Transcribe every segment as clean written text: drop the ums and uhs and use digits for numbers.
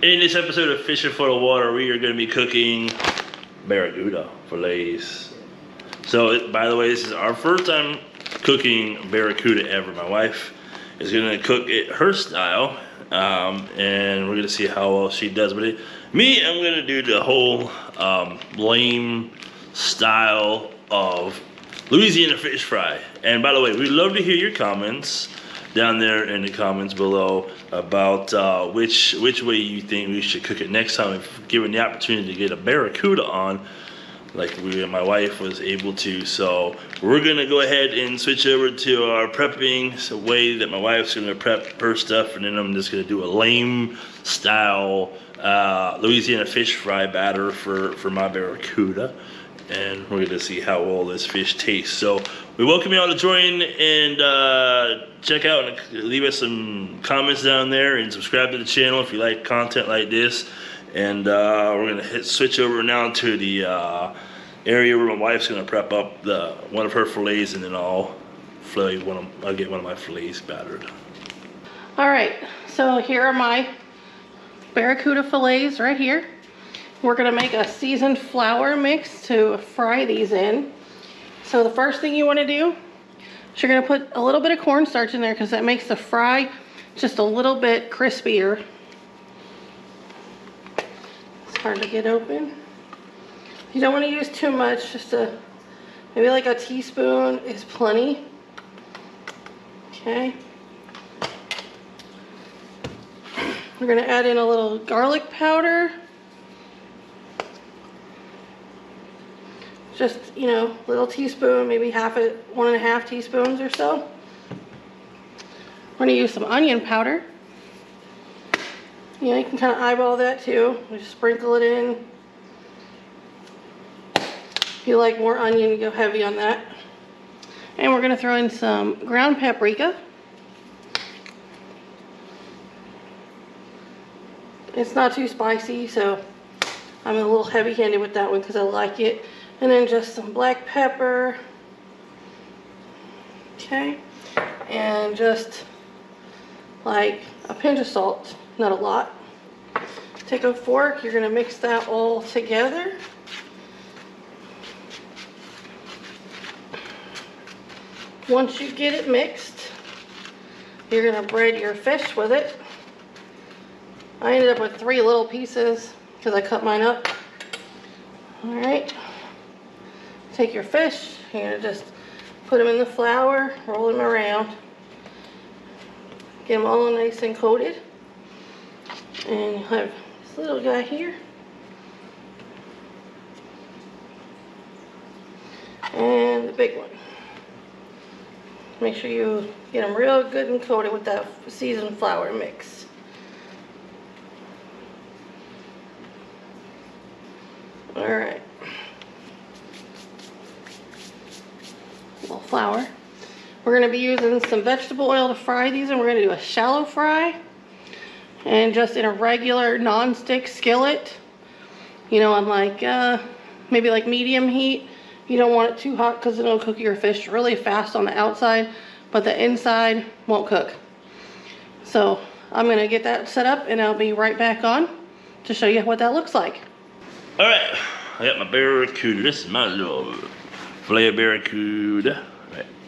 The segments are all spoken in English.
In this episode of Fishing for the Water, we are going to be cooking Barracuda fillets. So, by the way, this is our first time cooking Barracuda ever. My wife is going to cook it her style, and we're going to see how well she does with it. Me, I'm going to do the whole lame style of Louisiana fish fry. And by the way, we'd love to hear your comments down there in the comments below about which way you think we should cook it next time if given the opportunity to get a Barracuda on like my wife was able to. So we're gonna go ahead and switch over to our prepping. It's a way that my wife's gonna prep her stuff, and then I'm just gonna do a lame style Louisiana fish fry batter for my Barracuda. And we're gonna see how well this fish tastes. So we welcome you all to join and check out and leave us some comments down there and subscribe to the channel if you like content like this. And we're gonna switch over now to the area where my wife's gonna prep up one of her fillets, and then I'll get one of my fillets battered. All right, so here are my Barracuda fillets right here. We're gonna make a seasoned flour mix to fry these in. So the first thing you wanna do is you're gonna put a little bit of cornstarch in there because that makes the fry just a little bit crispier. It's hard to get open. You don't wanna use too much, just maybe like a teaspoon is plenty. Okay. We're gonna add in a little garlic powder. Just, you know, little teaspoon, maybe 1.5 teaspoons or so. We're gonna use some onion powder. You know, you can kind of eyeball that too. Just sprinkle it in. If you like more onion, you go heavy on that. And we're gonna throw in some ground paprika. It's not too spicy, so I'm a little heavy-handed with that one because I like it. And then just some black pepper. Okay. And just like a pinch of salt, not a lot. Take a fork, you're gonna mix that all together. Once you get it mixed, you're gonna braid your fish with it. I ended up with 3 little pieces because I cut mine up. All right. Take your fish, you're gonna just put them in the flour, roll them around, get them all nice and coated. And you have this little guy here. And the big one. Make sure you get them real good and coated with that seasoned flour mix. All right. Flour. We're going to be using some vegetable oil to fry these, and we're going to do a shallow fry and just in a regular non-stick skillet, you know, on like maybe like medium heat. You don't want it too hot because it'll cook your fish really fast on the outside, but the inside won't cook. So I'm going to get that set up and I'll be right back on to show you what that looks like. All right, I got my Barracuda. This is my little fillet of Barracuda.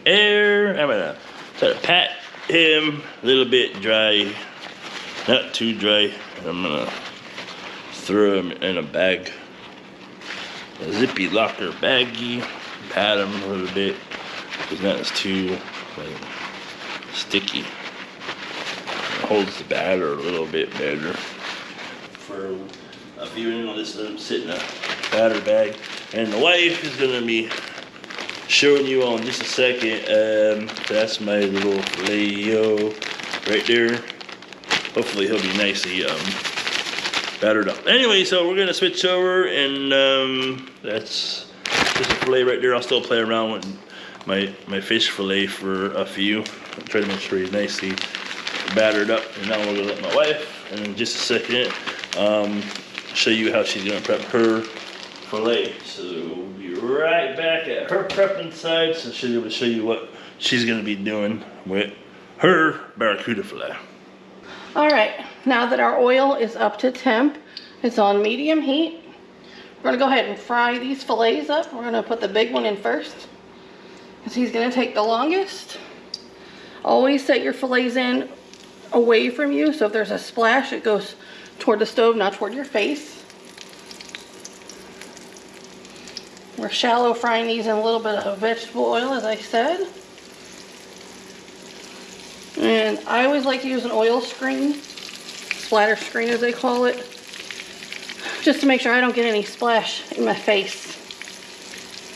I'm gonna try to pat him a little bit dry, not too dry. I'm gonna throw him in a bag, a zippy locker baggie, pat him a little bit because that is too sticky. It holds the batter a little bit better. For a few minutes, let him sit in a batter bag, and the wife is gonna be showing you on just a second. That's my little filet right there. Hopefully he'll be nicely battered up. Anyway, so we're gonna switch over, and that's just a filet right there. I'll still play around with my fish filet for a few. I'll try to make sure he's nicely battered up. And now we're gonna let my wife, and in just a second, show you how she's gonna prep her filet. So we'll be right back at her prepping side, so she'll be able to show you what she's gonna be doing with her Barracuda filet. All right, now that our oil is up to temp, it's on medium heat. We're gonna go ahead and fry these fillets up. We're gonna put the big one in first, because he's gonna take the longest. Always set your fillets in away from you, so if there's a splash, it goes toward the stove, not toward your face. We're shallow frying these in a little bit of vegetable oil, as I said. And I always like to use an oil screen, splatter screen as they call it, just to make sure I don't get any splash in my face.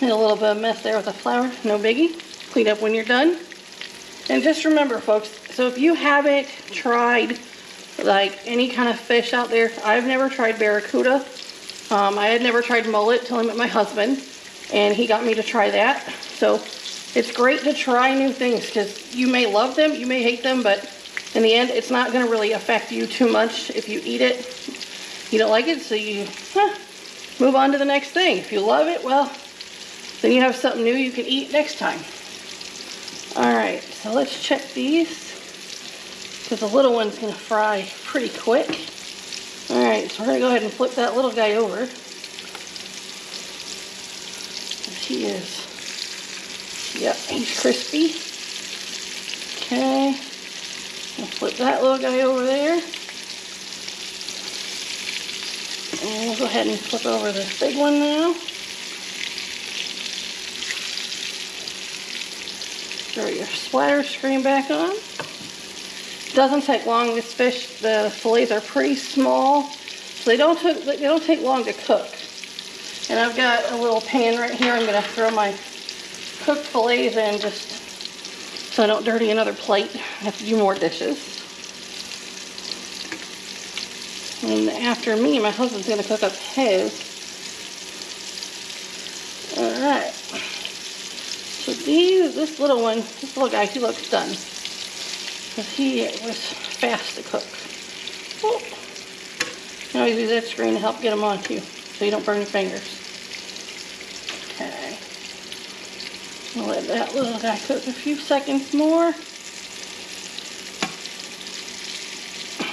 And a little bit of mess there with the flour, no biggie. Clean up when you're done. And just remember, folks, so if you haven't tried like any kind of fish out there, I've never tried barracuda. I had never tried mullet till I met my husband, and he got me to try that. So it's great to try new things, because you may love them, you may hate them, but in the end, it's not going to really affect you too much if you eat it. You don't like it, so you move on to the next thing. If you love it, well, then you have something new you can eat next time. All right, so let's check these, because the little one's going to fry pretty quick. All right, so we're going to go ahead and flip that little guy over. He is, yep, he's crispy. Okay, I'll flip that little guy over there. And we'll go ahead and flip over this big one now. Throw your splatter screen back on. Doesn't take long. This fish, the fillets are pretty small, so they don't take long to cook. And I've got a little pan right here. I'm going to throw my cooked fillets in, just so I don't dirty another plate. I have to do more dishes. And after me, my husband's going to cook up his. All right. So this little one, this little guy, he looks done, because he was fast to cook. Oh. You always use that screen to help get them on too, so you don't burn your fingers. Okay. I'll let that little guy cook a few seconds more.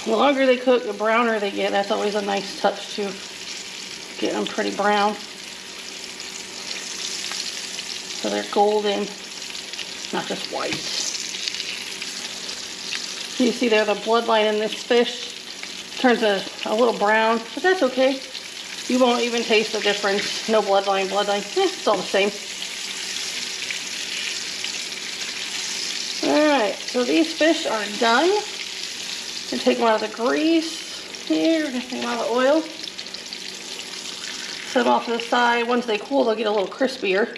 The longer they cook, the browner they get. That's always a nice touch to get them pretty brown. So they're golden, not just white. You see there, the bloodline in this fish turns a little brown, but that's okay. You won't even taste the difference. No bloodline, it's all the same. All right, so these fish are done. And take them out of the grease here, take them out of the oil. Set them off to the side. Once they cool, they'll get a little crispier.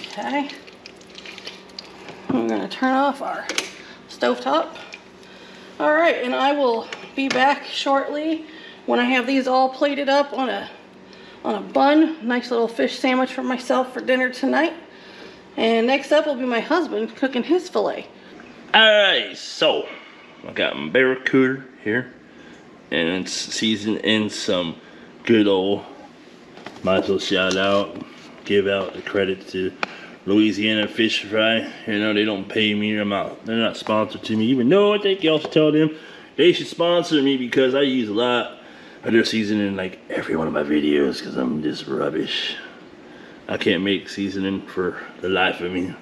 Okay. We're going to turn off our stovetop. All right, and I will be back shortly when I have these all plated up on a bun. Nice little fish sandwich for myself for dinner tonight. And next up will be my husband cooking his fillet. All right, so I got my barracuda here, and it's seasoned in some good old, might as well shout out, give out the credit to Louisiana Fish Fry. You know, they don't pay me, they're not sponsored to me, even though I think y'all should tell them they should sponsor me, because I use a lot of their seasoning in like every one of my videos, because I'm just rubbish. I can't make seasoning for the life of me.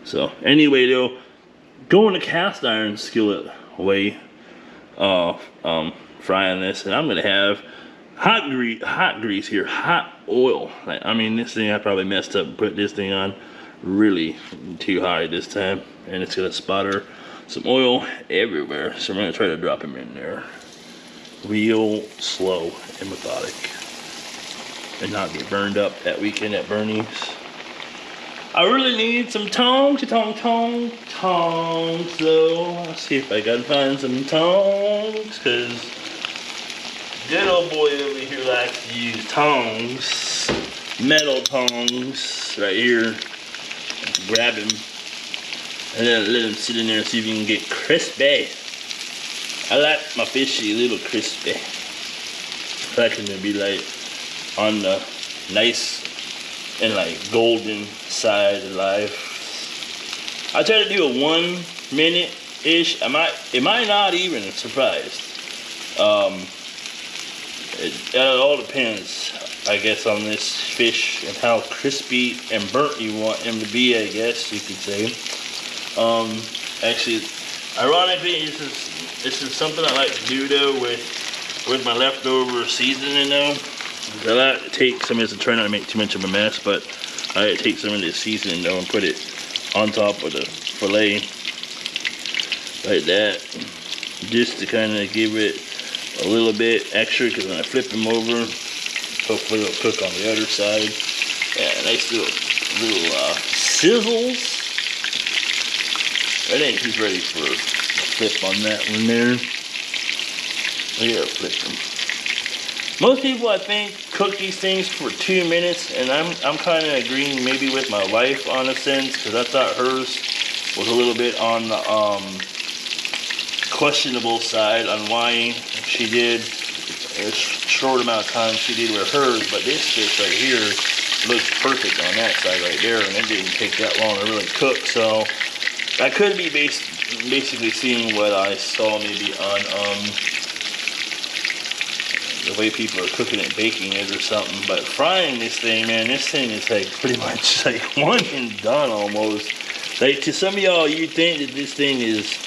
So anyway though, go in the cast iron skillet way frying this, and I'm gonna have hot grease here, hot oil. Like, I mean, this thing, I probably messed up and put this thing on really too high this time, and it's gonna sputter some oil everywhere. So I'm gonna try to drop them in there real slow and methodic, and not get burned up that weekend at Bernie's. I really need some tongs, so I'll see if I can find some tongs, because good old boy over here likes to use tongs, metal tongs, right here. Grab him, and then let him sit in there and see if you can get crispy. I like my fishy a little crispy. I like him to be like on the nice and like golden side of life. I try to do a 1 minute ish. It might not even, surprised. It all depends, I guess, on this fish and how crispy and burnt you want him to be, I guess you could say. Actually, ironically, this is something I like to do though with my leftover seasoning though. I like to take some of this and try not to make too much of a mess, but I like to take some of this seasoning though and put it on top of the fillet like that, just to kind of give it a little bit extra, because when I flip them over, hopefully it'll cook on the other side. Yeah, nice little sizzles. I think he's ready for a flip on that one there. Yeah, flip them. Most people, I think, cook these things for 2 minutes, and I'm kind of agreeing maybe with my wife on a sense, because I thought hers was a little bit on the questionable side on why she did a short amount of time she did with hers. But this fish right here looks perfect on that side right there, and it didn't take that long to really cook. So I could be basically seeing what I saw maybe on the way people are cooking it, baking it or something. But frying this thing, man, this thing is like pretty much like one and done almost. Like, to some of y'all, you think that this thing is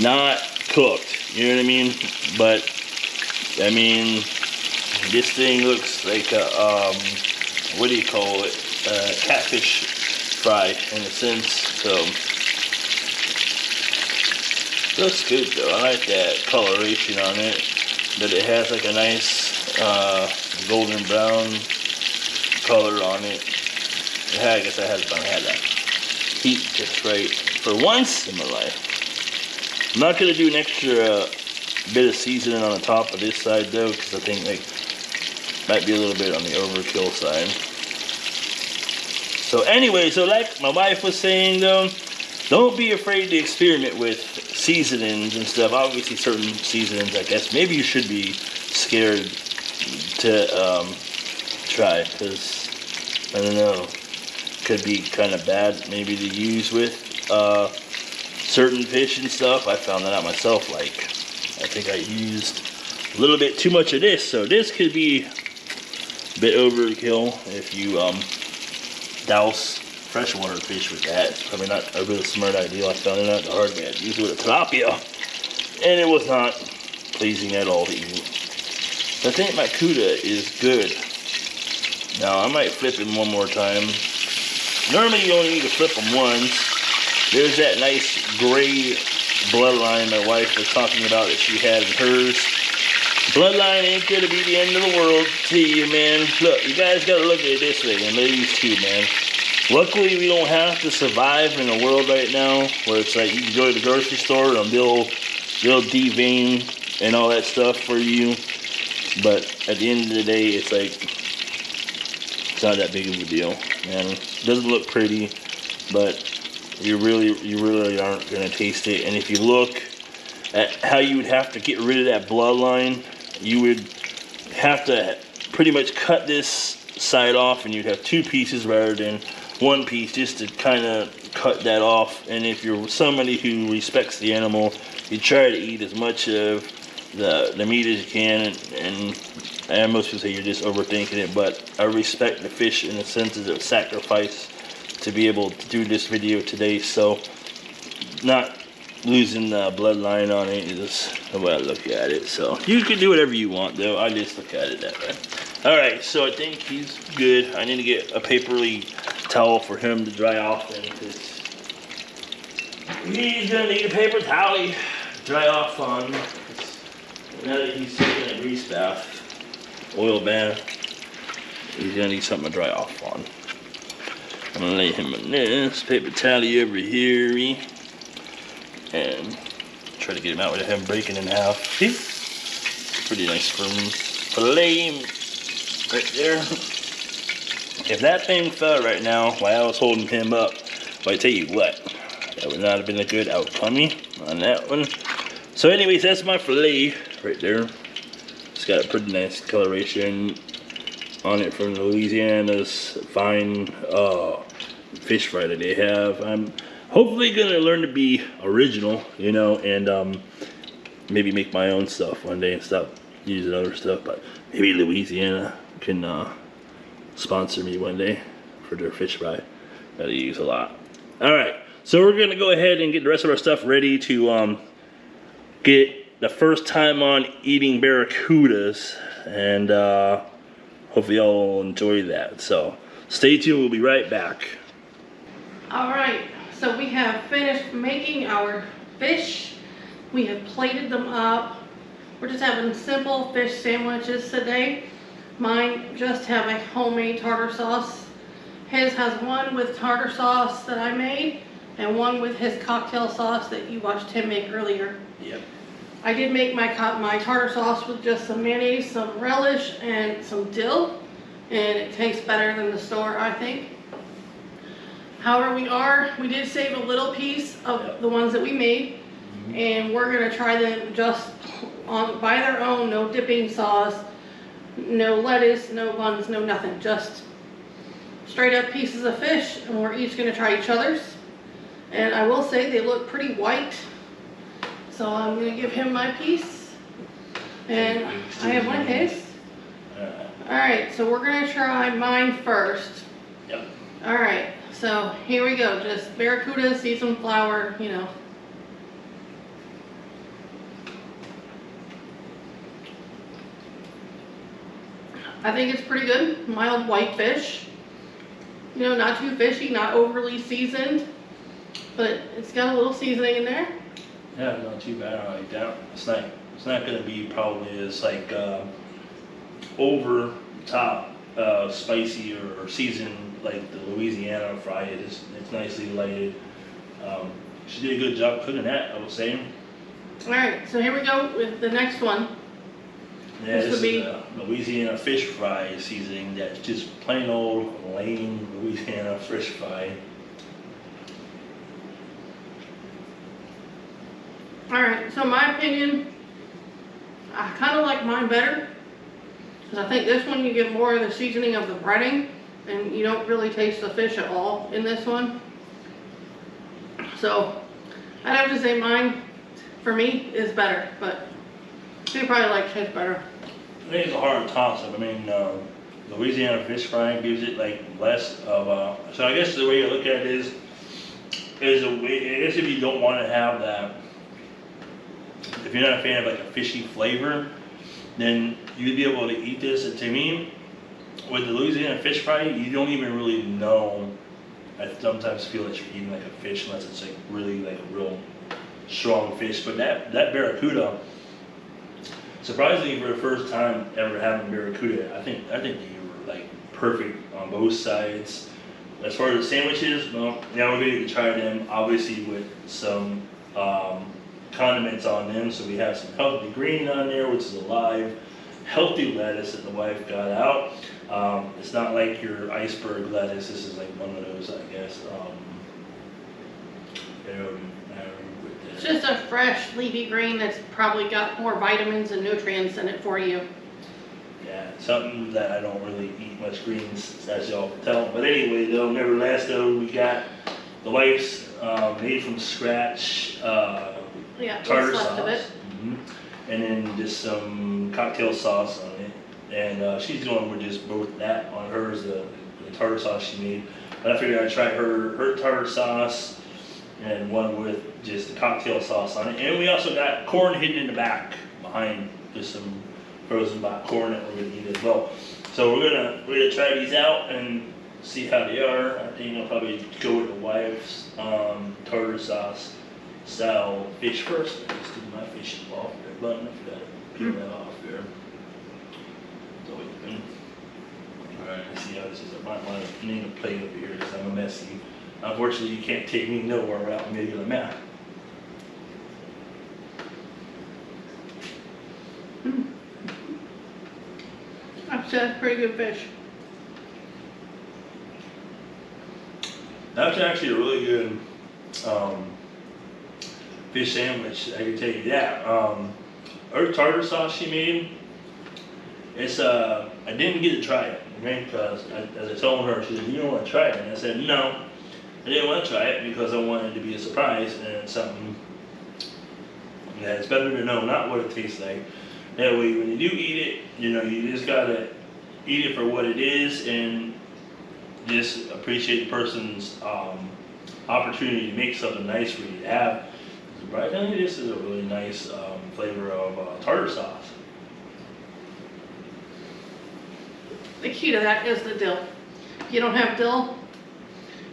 not cooked, you know what I mean? But I mean, this thing looks like a what do you call it, catfish fry in a sense. So looks good though. I like that coloration on it, that it has like a nice golden brown color on it. Yeah, I guess I had that heat just right for once in my life. I'm not gonna do an extra bit of seasoning on the top of this side though, because I think like might be a little bit on the overkill side. So anyway, so like my wife was saying though, don't be afraid to experiment with seasonings and stuff. Obviously certain seasonings, I guess maybe you should be scared to try, because I don't know, could be kind of bad maybe to use with certain fish and stuff. I found that out myself. Like, I think I used a little bit too much of this, so this could be a bit overkill if you douse freshwater fish with that. It's probably not a really smart idea. I found it out the hard way. I used it with a tilapia, and it was not pleasing at all to eat. I think my Barracuda is good. Now I might flip him one more time. Normally you only need to flip them once. There's that nice gray bloodline my wife was talking about that she had in hers. Bloodline ain't gonna be the end of the world to you, man. Look, you guys gotta look at it this way, and ladies too, man. Luckily, we don't have to survive in a world right now where it's like you can go to the grocery store and they'll devein and all that stuff for you. But at the end of the day, it's like, it's not that big of a deal, man. It doesn't look pretty, but you really aren't gonna taste it. And if you look at how you would have to get rid of that bloodline, you would have to pretty much cut this side off, and you'd have 2 pieces rather than 1 piece, just to kind of cut that off. And if you're somebody who respects the animal, you try to eat as much of the meat as you can, and most people say you're just overthinking it, but I respect the fish in the sense of sacrifice to be able to do this video today. So not losing the bloodline on it is the way I look at it. So you can do whatever you want though, I just look at it that way. Alright, so I think he's good. I need to get a paperly towel for him to dry off in, because he's gonna need a paper towel to dry off on. Now that he's taking a grease bath, oil bath, he's gonna need something to dry off on. I'm gonna lay him in this paper towel over here and try to get him out without him breaking in half. See? Pretty nice firm fillet right there. If that thing fell right now while I was holding him up, well, I tell you what, that would not have been a good outcome on that one. So anyways, that's my fillet right there. It's got a pretty nice coloration on it from Louisiana's fine fish fry that they have. I'm hopefully gonna learn to be original, you know, and maybe make my own stuff one day and stop using other stuff. But maybe Louisiana can sponsor me one day for their fish fry that I use a lot. All right, so we're gonna go ahead and get the rest of our stuff ready to get the first time on eating barracudas, and hopefully y'all will enjoy that. So stay tuned, we'll be right back. All right, so we have finished making our fish. We have plated them up. We're just having simple fish sandwiches today. Mine just have a homemade tartar sauce. His has one with tartar sauce that I made and one with his cocktail sauce that you watched him make earlier. Yep. I did make my tartar sauce with just some mayonnaise, some relish, and some dill, and it tastes better than the store, I think. However, we did save a little piece of the ones that we made, and we're gonna try them just by their own, no dipping sauce, no lettuce, no buns, no nothing, just straight up pieces of fish, and we're each gonna try each other's. And I will say they look pretty white, so I'm gonna give him my piece, and I have one of his. All right, so we're gonna try mine first. Yep. All right, so here we go, just barracuda, seasoned flour, you know. I think it's pretty good, mild white fish. You know, not too fishy, not overly seasoned, but it's got a little seasoning in there. Yeah, not too bad. I like that. It's not gonna be probably as like over top spicy or seasoned like the Louisiana fry. It's nicely lighted. She did a good job cooking that, I would say. All right, so here we go with the next one. Yeah, this is the Louisiana fish fry seasoning. That's just plain old lame Louisiana fish fry. All right, so in my opinion, I kind of like mine better, because I think this one you get more of the seasoning of the breading, and you don't really taste the fish at all in this one. So I'd have to say mine, for me, is better, but you probably like his better. I think it's a hard toss-up. I mean, Louisiana fish fry gives it like less of so I guess the way you look at it is a way, I guess if you don't want to have that, if you're not a fan of like a fishy flavor, then you'd be able to eat this. And to me, with the Louisiana fish fry, you don't even really know. I sometimes feel that you're eating like a fish unless it's like really like a real strong fish. But that barracuda, surprisingly for the first time ever having barracuda, I think they were like perfect on both sides. As far as the sandwiches, well, now we're going to try them obviously with some condiments on them. So we have some healthy green on there, which is a live healthy lettuce that the wife got out. It's not like your iceberg lettuce. This is like one of those, I guess. It's just a fresh leafy green that's probably got more vitamins and nutrients in it for you. Yeah, something that I don't really eat much greens, as y'all can tell. But anyway, though, nevertheless, though, we got the wife's made from scratch tartar sauce. Of it. And then just some cocktail sauce on it. And she's going with just both that on hers, the tartar sauce she made. But I figured I'd try her tartar sauce and one with just the cocktail sauce on it. And we also got corn hidden in the back behind, just some frozen black corn that we're gonna eat as well. So we're gonna try these out and see how they are. I think I'll probably go with the wife's tartar sauce style fish first. I just do my fish off there, but I forgot to peel that off there. So we can. Alright, let's see how this is. I need a plate over here because I'm a messy. Unfortunately, you can't take me nowhere without me on a map. That's pretty good fish. That's actually a really good fish sandwich, I can tell you that. Her tartar sauce she made, it's I didn't get to try it, okay? Because as I told her, she said, "You don't want to try it?" And I said, "No, I didn't want to try it because I wanted it to be a surprise and something, Yeah, it's better to know not what it tastes like. That way, when you do eat it, you know, you just gotta eat it for what it is and just appreciate the person's opportunity to make something nice for you to have. Right, I think this is a really nice flavor of tartar sauce. The key to that is the dill. If you don't have dill,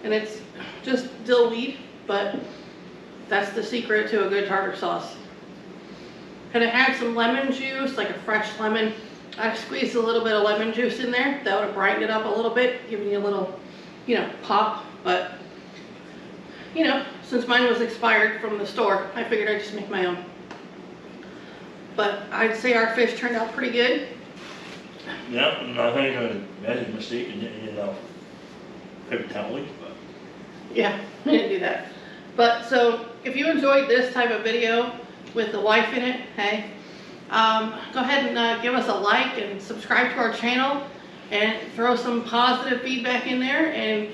and it's just dill weed, but that's the secret to a good tartar sauce. And it had some lemon juice, like a fresh lemon. I squeezed a little bit of lemon juice in there. That would have brightened it up a little bit, giving you a little, you know, pop. But, you know, since mine was expired from the store, I figured I'd just make my own. But I'd say our fish turned out pretty good. Yeah, and I think I made a mistake in you know, paper towel, but Yeah, I didn't do that. But so if you enjoyed this type of video with the wife in it, hey, go ahead and give us a like and subscribe to our channel and throw some positive feedback in there. And,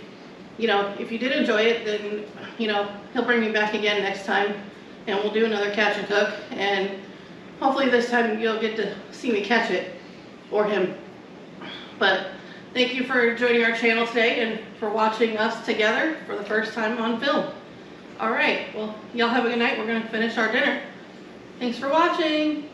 you know, if you did enjoy it, then, you know, he'll bring me back again next time and we'll do another catch and cook. And hopefully this time you'll get to see me catch it or him. But thank you for joining our channel today and for watching us together for the first time on film. All right, well, y'all have a good night. We're gonna finish our dinner. Thanks for watching.